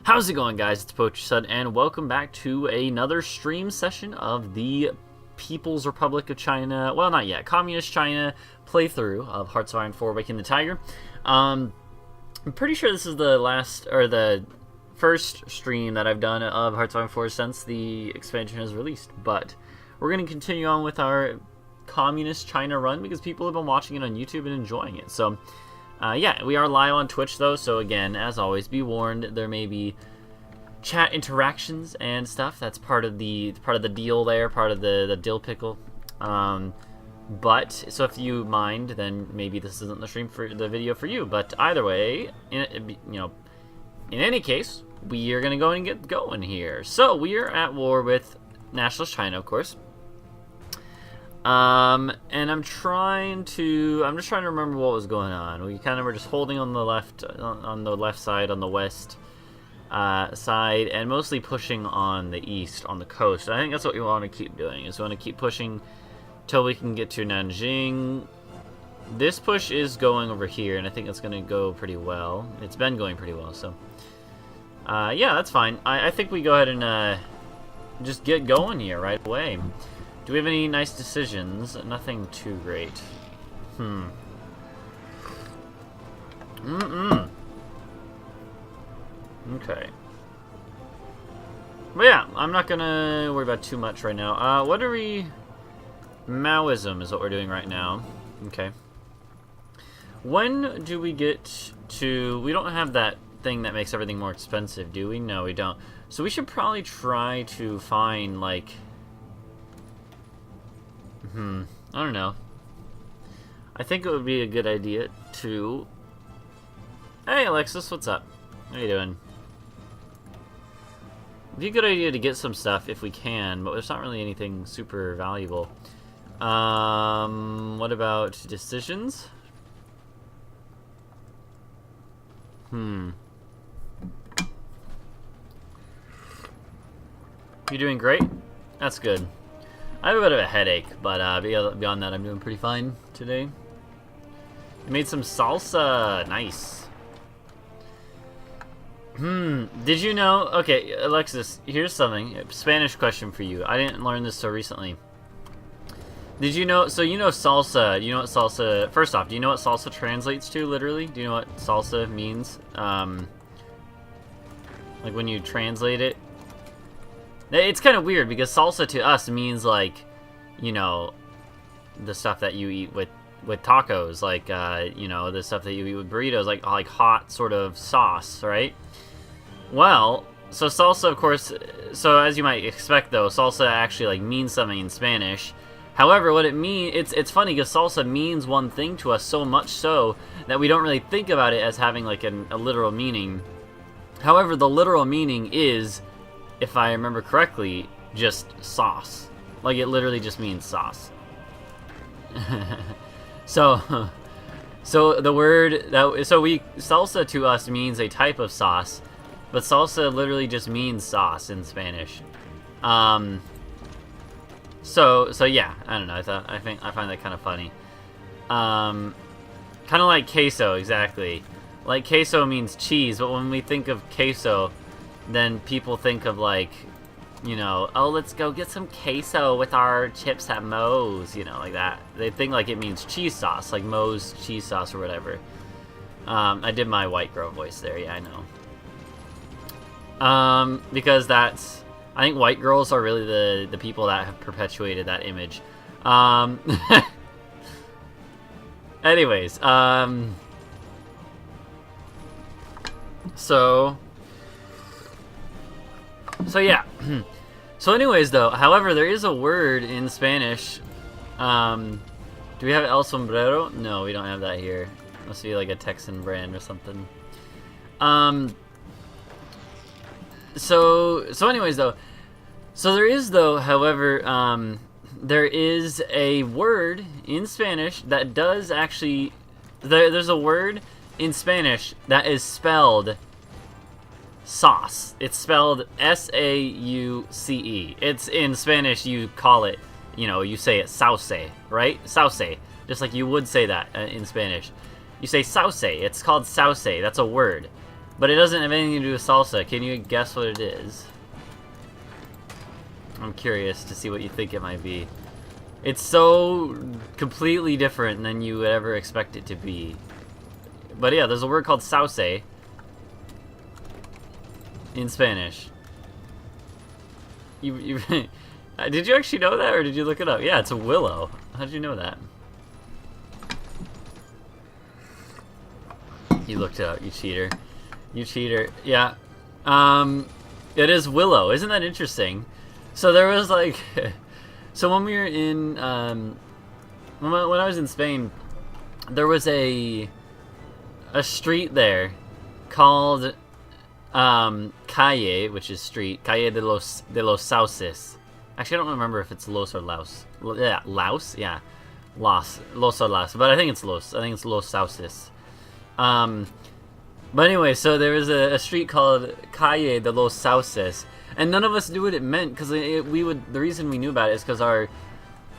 How's it going, guys? It's Poacher and welcome back to another stream session of the People's Republic of China, well, not yet, Communist China playthrough of Hearts of Iron 4 Waking the Tiger. I'm pretty sure this is the last, or the first stream that I've done of Hearts of Iron 4 since the expansion is released, but we're going to continue on with our Communist China run because people have been watching it on YouTube and enjoying it. So yeah, we are live on Twitch though, so again, as always, be warned, there may be chat interactions and stuff. That's part of the deal there, part of the dill pickle. But so if you mind, then maybe this isn't the stream for the video for you. But either way, in any case, we are gonna go and get going here. So we are at war with Nationalist China, of course. And I'm just trying to remember what was going on. We kind of were just holding on the left side, on the west side, and mostly pushing on the east, on the coast. I think that's what we want to keep doing, is we want to keep pushing till we can get to Nanjing. This push is going over here, and I think it's going to go pretty well. It's been going pretty well, so yeah, that's fine. I think we go ahead and just get going here right away. Do we have any nice decisions? Nothing too great. Okay. But yeah, I'm not gonna worry about too much right now. What are we... Maoism is what we're doing right now. Okay. When do we get to... We don't have that thing that makes everything more expensive, do we? No, we don't. So we should probably try to find, like... I don't know. I think it would be a good idea to... Hey, Alexis, what's up? How you doing? It'd be a good idea to get some stuff if we can, but there's not really anything super valuable. What about decisions? You're doing great? That's good. I have a bit of a headache, but beyond that, I'm doing pretty fine today. I made some salsa. Nice. Did you know... Okay, Alexis, here's something. A Spanish question for you. I didn't learn this so recently. Did you know... So you know salsa. You know what salsa... First off, do you know what salsa translates to, literally? Do you know what salsa means? Like when you translate it? It's kind of weird because salsa to us means, like, you know, the stuff that you eat with tacos, like, you know, the stuff that you eat with burritos, like hot sort of sauce, right? Well, so salsa, of course, so as you might expect, though, salsa actually, like, means something in Spanish. However, what it means, it's funny because salsa means one thing to us, so much so that we don't really think about it as having, like, a literal meaning. However, the literal meaning is... if I remember correctly, just sauce. Like, it literally just means sauce. So the word that salsa to us means a type of sauce, but salsa literally just means sauce in Spanish. So yeah, I don't know. I find that kind of funny. Kind of like queso, exactly. Like queso means cheese, but when we think of queso, then people think of, like, you know, oh, let's go get some queso with our chips at Moe's, you know, like that. They think, like, it means cheese sauce, like Moe's cheese sauce or whatever. I did my white girl voice there, yeah, I know. Because that's... I think white girls are really the people that have perpetuated that image. Anyways, So yeah. So anyways, though, however, there is a word in Spanish. Do we have El Sombrero? No, we don't have that here. Must be like a Texan brand or something. So anyways, though. So there is, though, however, there is a word in Spanish that does actually... There's a word in Spanish that is spelled... sauce. It's spelled S-A-U-C-E. It's in Spanish, you call it, you know, you say it sauce, right? Sauce. Just like you would say that in Spanish. You say sauce. It's called sauce. That's a word. But it doesn't have anything to do with salsa. Can you guess what it is? I'm curious to see what you think it might be. It's so completely different than you would ever expect it to be. But yeah, there's a word called sauce in Spanish. You did you actually know that, or did you look it up? Yeah, it's a willow. How did you know that? You looked it up, you cheater. You cheater. Yeah. It is willow. Isn't that interesting? So there was like... So when we were in... when I was in Spain, there was a street there called Calle, which is street. Calle de los Sauces. Actually, I don't remember if it's Los or Laos. Yeah, Laos? Yeah. Los or Las. But I think it's Los. I think it's Los Sauces. But anyway, so there was a street called Calle de los Sauces, and none of us knew what it meant, because the reason we knew about it is because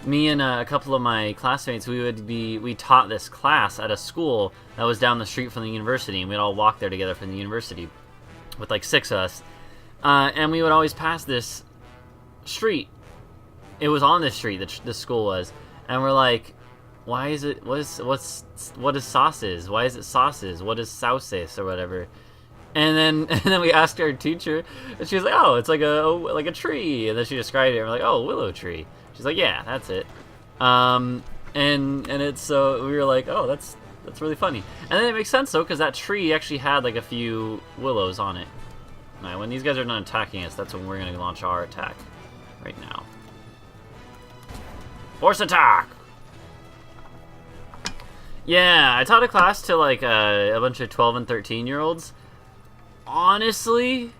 me and a couple of my classmates, we taught this class at a school that was down the street from the university, and we'd all walk there together from the university, with like 6 of us, and we would always pass this street. It was on this street that the school was, and we're like, why is it, what is sauces? Why is it sauces? What is sauces or whatever? And then we asked our teacher, and she was like, oh, it's like a tree. And then she described it, and we're like, oh, willow tree. She's like, yeah, that's it. And it's, so we were like, oh, that's really funny. And then it makes sense though, because that tree actually had like a few willows on it. Alright, when these guys are done attacking us, that's when we're gonna launch our attack. Right now. Force attack! Yeah, I taught a class to like a bunch of 12 and 13-year-olds. Honestly,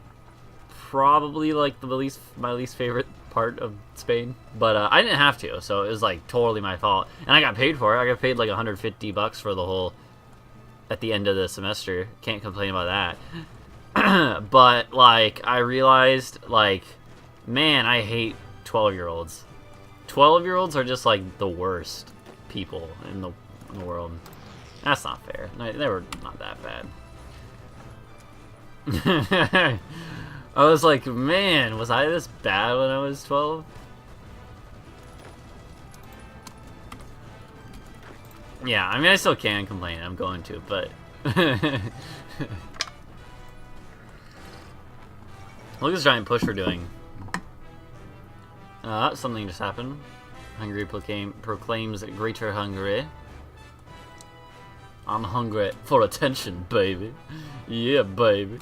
probably like my least favorite part of Spain, but I didn't have to, so it was like totally my fault, and I got paid for it. I got paid like $150 for the whole at the end of the semester. Can't complain about that. But like I realized, like, man, I hate 12-year-olds. 12-year-olds are just like the worst people in the world. That's not fair. No, they were not that bad. I was like, man, was I this bad when I was 12? Yeah, I mean, I still can complain. I'm going to, but... Look at this giant push we're doing. Something just happened. Hungary proclaims greater Hungary. I'm hungry for attention, baby. Yeah, baby.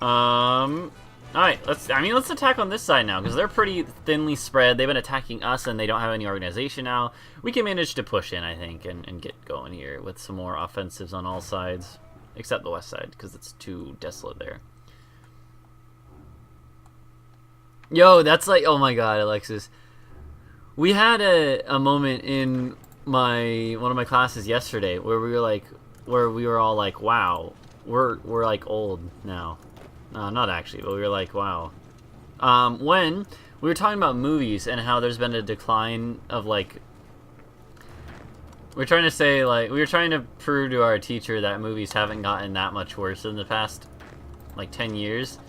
Alright, let's attack on this side now, because they're pretty thinly spread. They've been attacking us, and they don't have any organization now. We can manage to push in, I think, and get going here with some more offensives on all sides, except the west side, because it's too desolate there. Yo, that's like, oh my god, Alexis. We had a moment in one of my classes yesterday where we were all like, wow, we're like old now. No, not actually, but we were like, wow. When we were talking about movies and how there's been a decline of like, we're trying to say, like, we were trying to prove to our teacher that movies haven't gotten that much worse in the past like 10 years.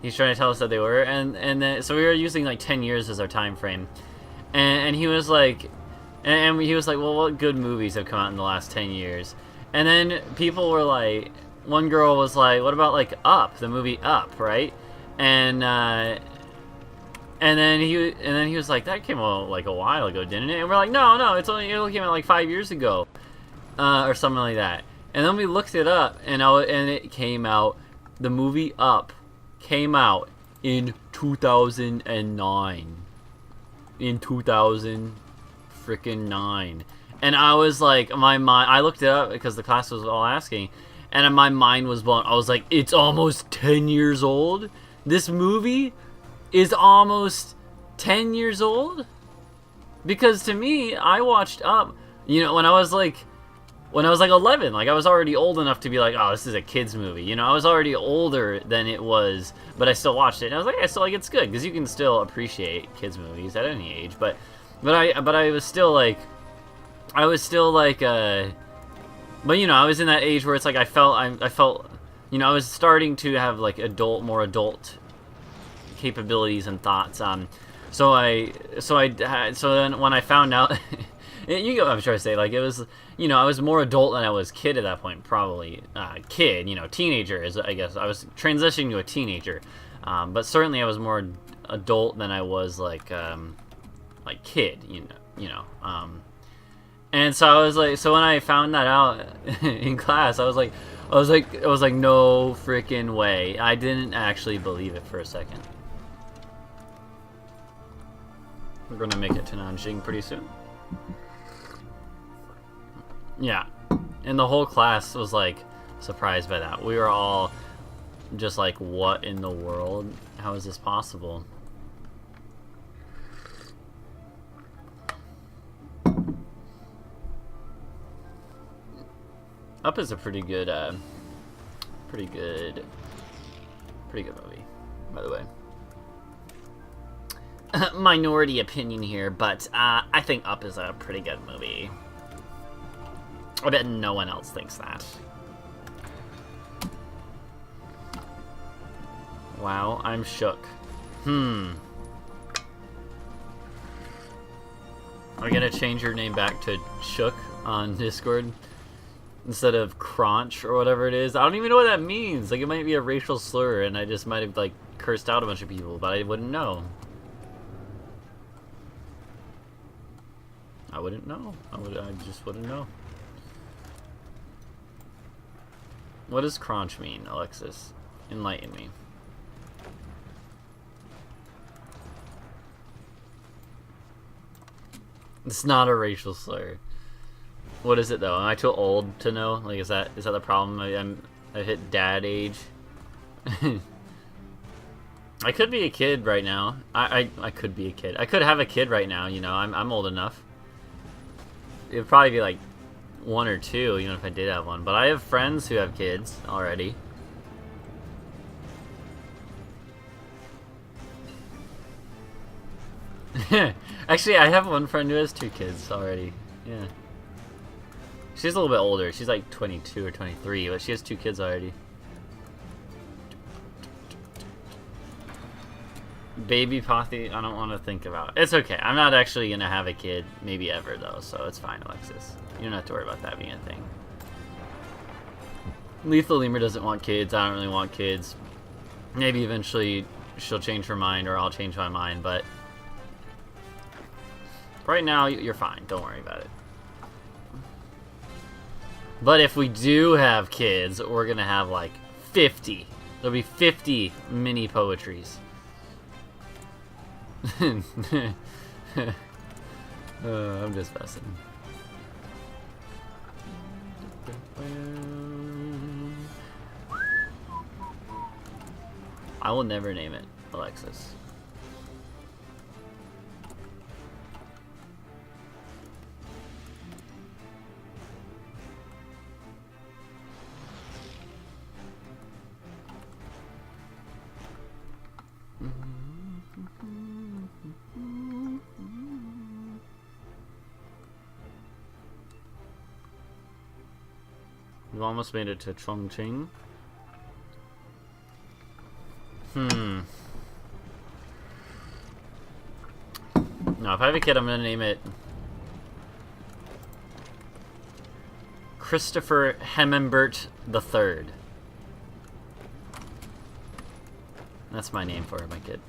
He's trying to tell us that they were, and then so we were using like 10 years as our time frame, and he was like, he was like, well, what good movies have come out in the last 10 years? And then people were like, one girl was like, what about like Up, the movie Up, right? And then he was like, that came out like a while ago, didn't it? And we're like, no, it only came out like 5 years ago, or something like that. And then we looked it up, and it came out. The movie Up came out in 2009. In 2009. And I was like, I looked it up because the class was all asking, and my mind was blown. I was like, it's almost 10 years old? This movie is almost 10 years old? Because to me, I watched Up, when I was like 11, like I was already old enough to be like, oh, this is a kid's movie. I was already older than it was, but I still watched it. And I was like, I still like, it's good, because you can still appreciate kids movies at any age. But I was still like, But you know, I was in that age where it's like I felt, you know, I was starting to have like more adult capabilities and thoughts. So then when I found out, I'm sure I say like it was, you know, I was more adult than I was kid at that point, probably kid, you know, teenager is, I guess I was transitioning to a teenager, but certainly I was more adult than I was like kid, you know. And so I was like, so when I found that out in class, I was like, no freaking way. I didn't actually believe it for a second. We're gonna make it to Nanjing pretty soon. Yeah, and the whole class was like surprised by that. We were all just like, what in the world? How is this possible? Up is a pretty good movie, by the way. Minority opinion here, but I think Up is a pretty good movie. I bet no one else thinks that. Wow, I'm shook. Are we gonna change your name back to Shook on Discord? Instead of Crunch or whatever it is. I don't even know what that means. Like, it might be a racial slur, and I just might have, like, cursed out a bunch of people, but I wouldn't know. I wouldn't know. I just wouldn't know. What does Crunch mean, Alexis? Enlighten me. It's not a racial slur. What is it though? Am I too old to know? Like, is that the problem? I hit dad age. I could be a kid right now. I could be a kid. I could have a kid right now. You know, I'm old enough. It'd probably be like 1 or 2, even if I did have one. But I have friends who have kids already. Actually, I have one friend who has 2 kids already. Yeah. She's a little bit older. She's like 22 or 23, but she has 2 kids already. Baby Pothy, I don't want to think about. It's okay. I'm not actually going to have a kid, maybe ever, though, so it's fine, Alexis. You don't have to worry about that being a thing. Lethal Lemur doesn't want kids. I don't really want kids. Maybe eventually she'll change her mind, or I'll change my mind, but right now, you're fine. Don't worry about it. But if we do have kids, we're gonna have like 50. There'll be 50 mini poetries. I'm just messing. I will never name it Alexis. You almost made it to Chongqing. No, if I have a kid, I'm gonna name it Christopher Hemmembert III. That's my name for my kid.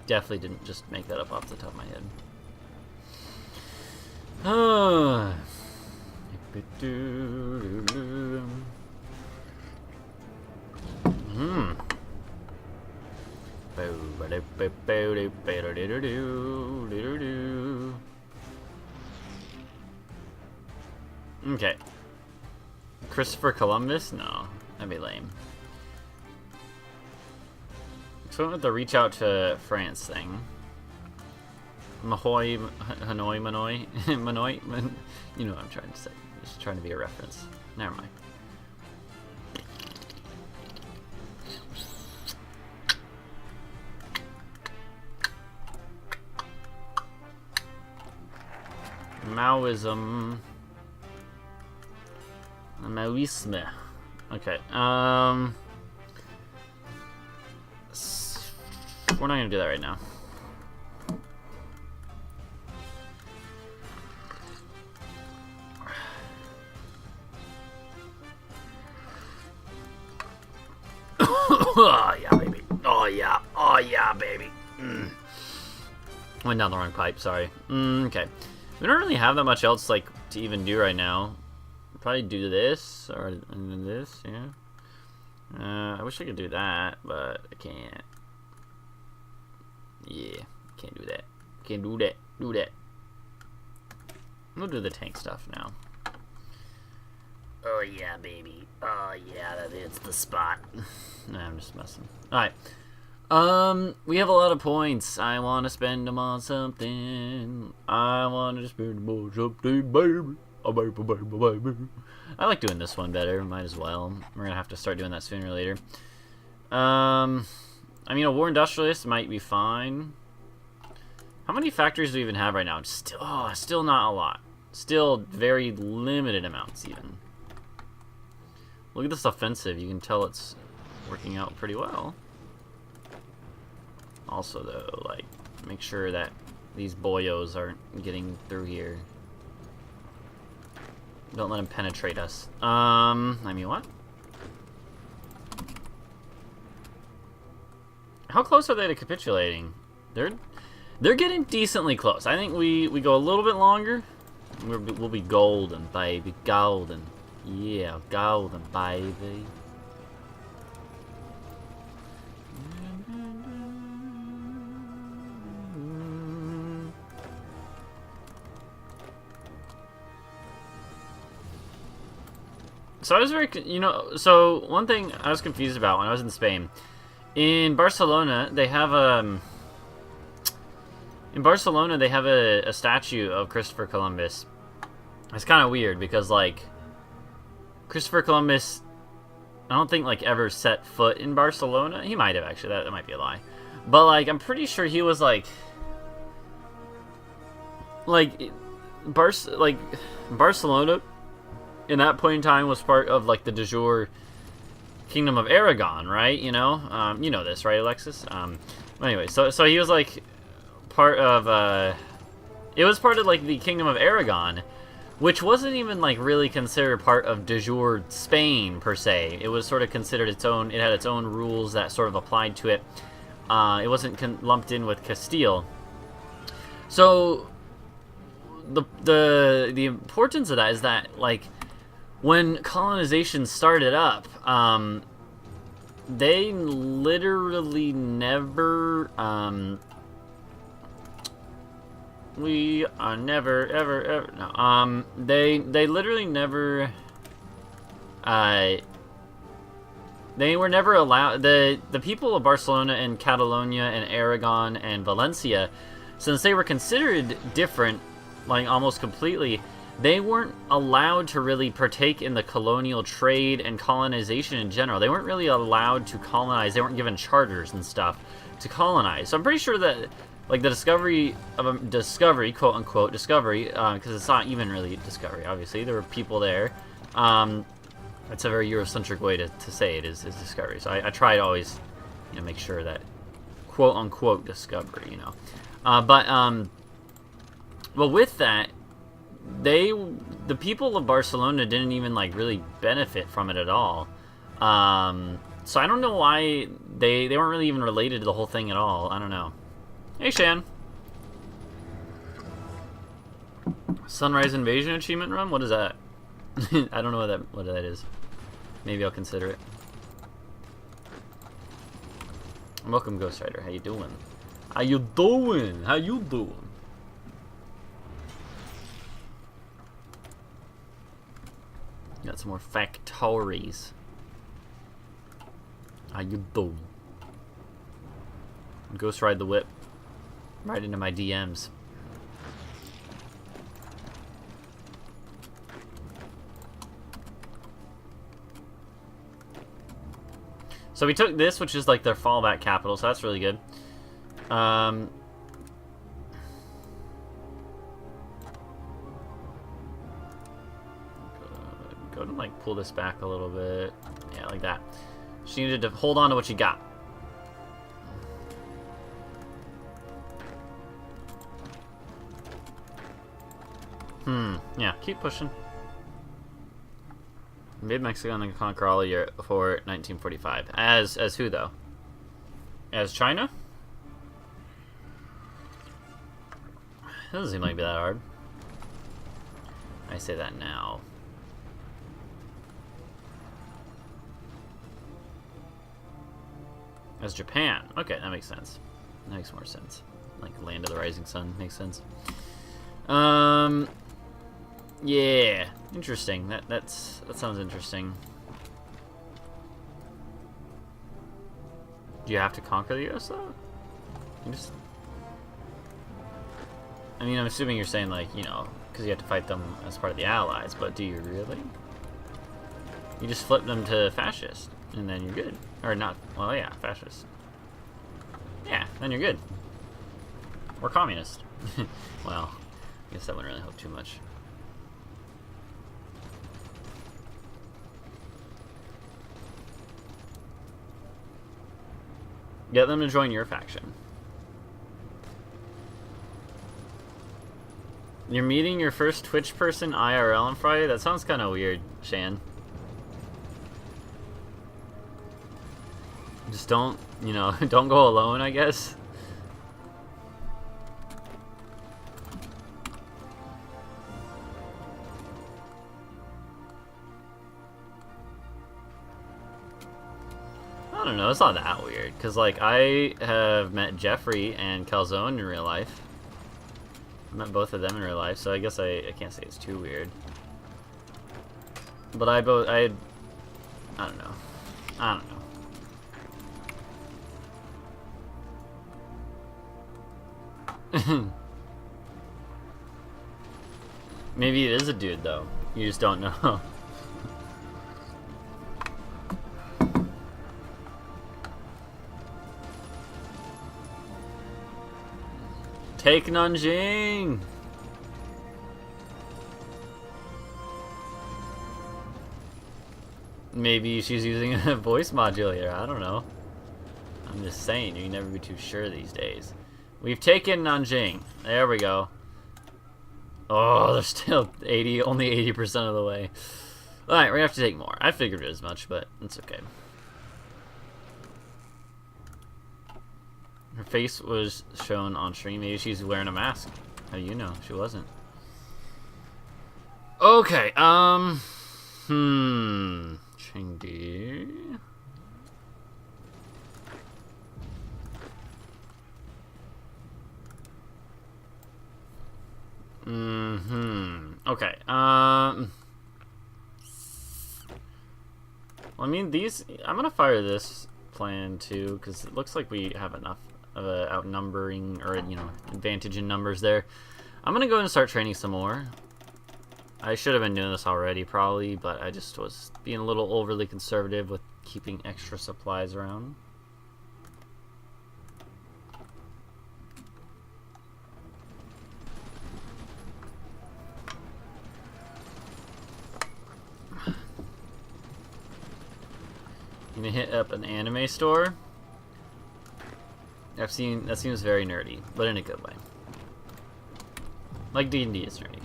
Definitely didn't just make that up off the top of my head. Okay. Christopher Columbus? No, that'd be lame. So I went with the reach out to France thing. Mahoi, Hanoi, Manoi, Manoi, you know what I'm trying to say. Just trying to be a reference. Never mind. Maoism. Maoisme. Okay. We're not gonna do that right now. Oh yeah, baby. Oh yeah. Oh yeah, baby. Went down the wrong pipe. Sorry. Okay. We don't really have that much else like to even do right now. Probably do this or and then this. Yeah. I wish I could do that, but I can't. Yeah, can't do that. Can't do that. Do that. We'll do the tank stuff now. Oh yeah, baby. Oh yeah, it's the spot. Nah, I'm just messing. Alright. We have a lot of points. I want to spend them on something. I want to spend them on something, baby. Oh, baby. I like doing this one better. Might as well. We're going to have to start doing that sooner or later. I mean, a war industrialist might be fine. How many factories do we even have right now? Still not a lot. Still very limited amounts, even. Look at this offensive. You can tell it's working out pretty well. Also, though, like, make sure that these boyos aren't getting through here. Don't let them penetrate us. I mean, what? How close are they to capitulating? They're getting decently close. I think we go a little bit longer. We'll be golden, baby. Golden. Yeah, golden, baby. So I was very, so one thing I was confused about when I was in Spain, in Barcelona they have a statue of Christopher Columbus. It's kind of weird because like Christopher Columbus, I don't think like ever set foot in Barcelona. He might have actually. That might be a lie, but like I'm pretty sure he was like Barcelona. In that point in time was part of like the de jure Kingdom of Aragon, right? You know this, right, Alexis? Anyway, so he was like part of it was part of like the Kingdom of Aragon, which wasn't even like really considered part of de jure Spain per se. It was sort of considered its own. It had its own rules that sort of applied to it. It wasn't lumped in with Castile. So the importance of that is that like when colonization started up, they literally never, we are never, ever, no, they literally never, they were never allowed, the people of Barcelona and Catalonia and Aragon and Valencia, since they were considered different, like almost completely, they weren't allowed to really partake in the colonial trade and colonization in general. They weren't really allowed to colonize. They weren't given charters and stuff to colonize. So I'm pretty sure that, like, the discovery of a discovery, quote unquote discovery, because it's not even really discovery. Obviously, there were people there. It's a very Eurocentric way to say it is discovery. So I try to always, make sure that quote unquote discovery, but with that. The people of Barcelona didn't even like really benefit from it at all. So I don't know why they weren't really even related to the whole thing at all. I don't know. Hey Shan. Sunrise Invasion achievement run? What is that? I don't know what that is. Maybe I'll consider it. Welcome Ghost Rider. How you doing? How you doing? How you doing? Got some more factories. How you doing? Ghost ride the whip. Right into my DMs. So we took this, which is like their fallback capital, so that's really good. Go to like pull this back a little bit. Yeah, like that. She needed to hold on to what she got. Yeah, keep pushing. Invade Mexico and then conquer all of Europe before 1945. As who, though? As China? It doesn't seem like it'd be that hard. I say that now. As Japan. Okay, that makes sense. That makes more sense. Like Land of the Rising Sun makes sense. Yeah, interesting. That sounds interesting. Do you have to conquer the US though? You just, I mean, I'm assuming you're saying like, you know, because you have to fight them as part of the Allies, but do you really? You just flip them to fascist, and then you're good. Or not, well yeah, fascist. Yeah, then you're good. Or communist. Well, I guess that wouldn't really help too much. Get them to join your faction. You're meeting your first Twitch person IRL on Friday? That sounds kind of weird, Shan. Just don't, you know, don't go alone, I guess. I don't know, it's not that weird, because, like, I have met Jeffrey and Calzone in real life. I met both of them in real life, so I guess I can't say it's too weird. But I don't know. I don't know. Maybe it is a dude, though. You just don't know. Take Nanjing! Maybe she's using a voice modulator, I don't know. I'm just saying, you can never be too sure these days. We've taken Nanjing. There we go. Oh, they're still only 80% of the way. Alright, we're gonna have to take more. I figured as much, but it's okay. Her face was shown on stream. Maybe she's wearing a mask. How do you know? She wasn't. Okay, Chengdu. Okay, well, I mean, I'm gonna fire this plan too, because it looks like we have enough of a outnumbering, or, you know, advantage in numbers there. I'm gonna go and start training some more. I should have been doing this already, probably, but I just was being a little overly conservative with keeping extra supplies around. You gonna hit up an anime store? That seems very nerdy, but in a good way. Like D&D is nerdy.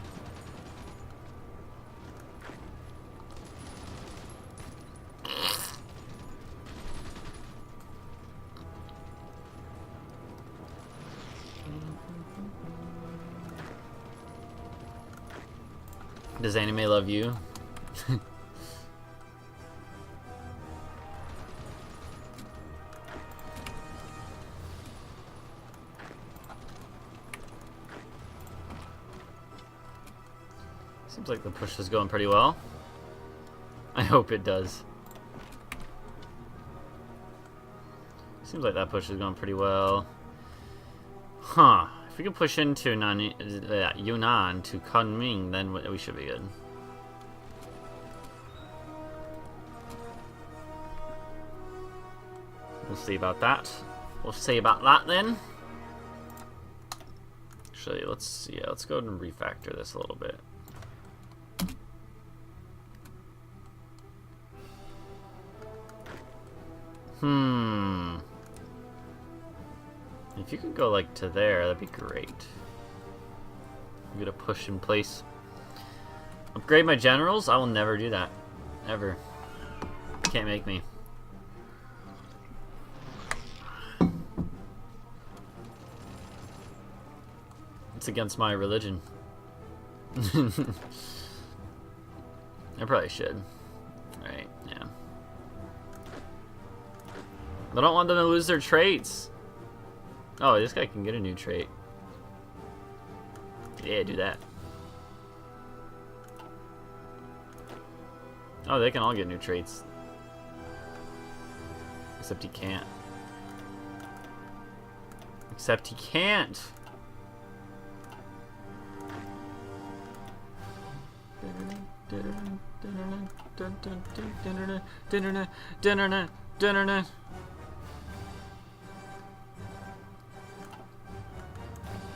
Does anime love you? Seems like the push is going pretty well. I hope it does. Seems like that push is going pretty well. Huh. If we can push into Yunnan to Kunming, then we should be good. We'll see about that. We'll see about that then. Actually, let's go ahead and refactor this a little bit. If you could go, like, to there, that'd be great. I'm gonna push in place. Upgrade my generals? I will never do that. Ever. Can't make me. It's against my religion. I probably should. Alright, yeah. I don't want them to lose their traits. Oh, this guy can get a new trait. Yeah, do that. Oh, they can all get new traits. Except he can't. Except he can't!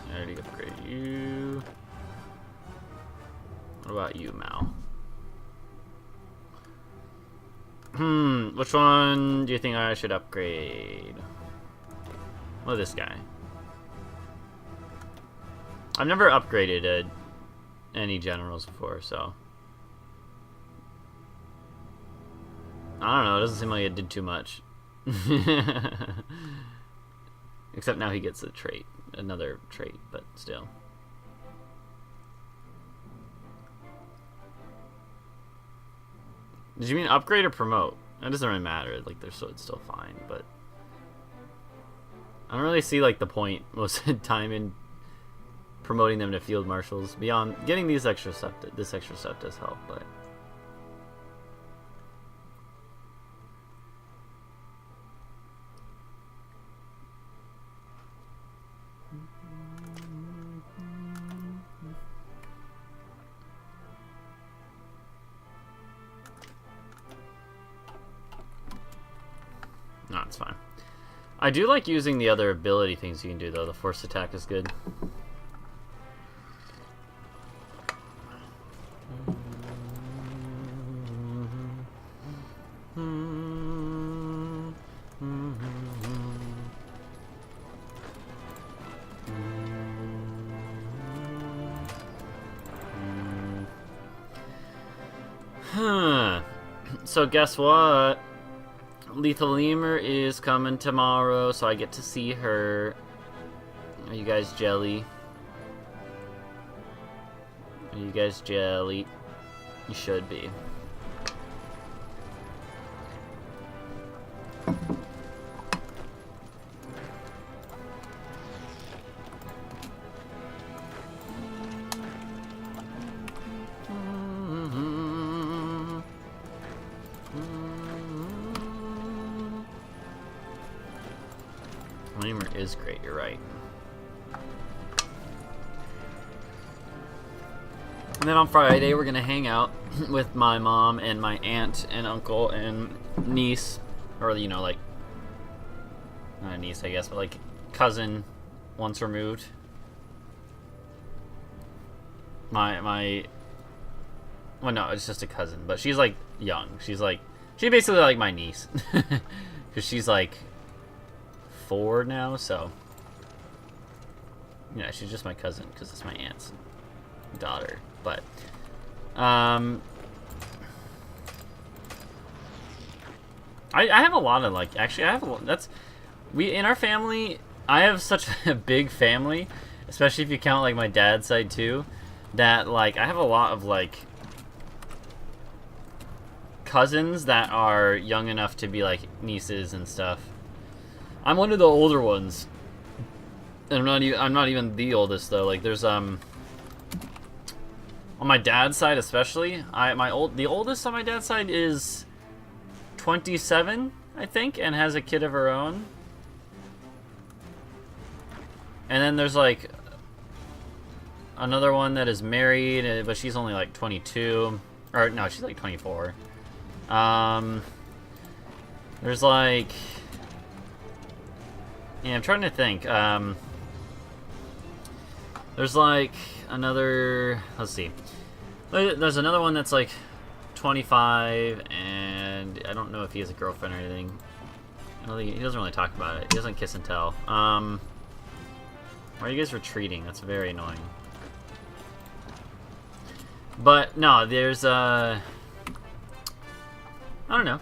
I already upgraded you. What about you, Mao? Which one do you think I should upgrade? Well, this guy. I've never upgraded any generals before, so I don't know. It doesn't seem like it did too much. Except now he gets a trait, another trait, but still. Did you mean upgrade or promote? It doesn't really matter. Like, it's still fine, but I don't really see like the point most of the time in promoting them to field marshals beyond getting these extra stuff. This extra stuff does help, but no, it's fine. I do like using the other ability things you can do, though. The force attack is good. So guess what? Lethal Lemur is coming tomorrow, so I get to see her. Are you guys jelly? Are you guys jelly? You should be. Lemur is great, you're right. And then on Friday, we're gonna hang out with my mom and my aunt and uncle and niece, or you know, like not a niece, I guess, but like cousin, once removed. Well, no, it's just a cousin, but she's like young. She's basically like my niece, because she's like 4 now, so yeah, she's just my cousin because it's my aunt's daughter. But I have a lot of like, actually I have a lot, in our family, I have such a big family, especially if you count like my dad's side too, that like I have a lot of like cousins that are young enough to be like nieces and stuff. I'm one of the older ones, and I'm not even the oldest though. Like there's on my dad's side especially, the oldest on my dad's side is 27, I think, and has a kid of her own. And then there's like another one that is married, but she's only like 22, or no, she's like 24. There's like, yeah, I'm trying to think. There's like another, let's see. There's another one that's like 25, and I don't know if he has a girlfriend or anything. He doesn't really talk about it. He doesn't kiss and tell. Why are you guys retreating? That's very annoying. But, no, there's, I don't know.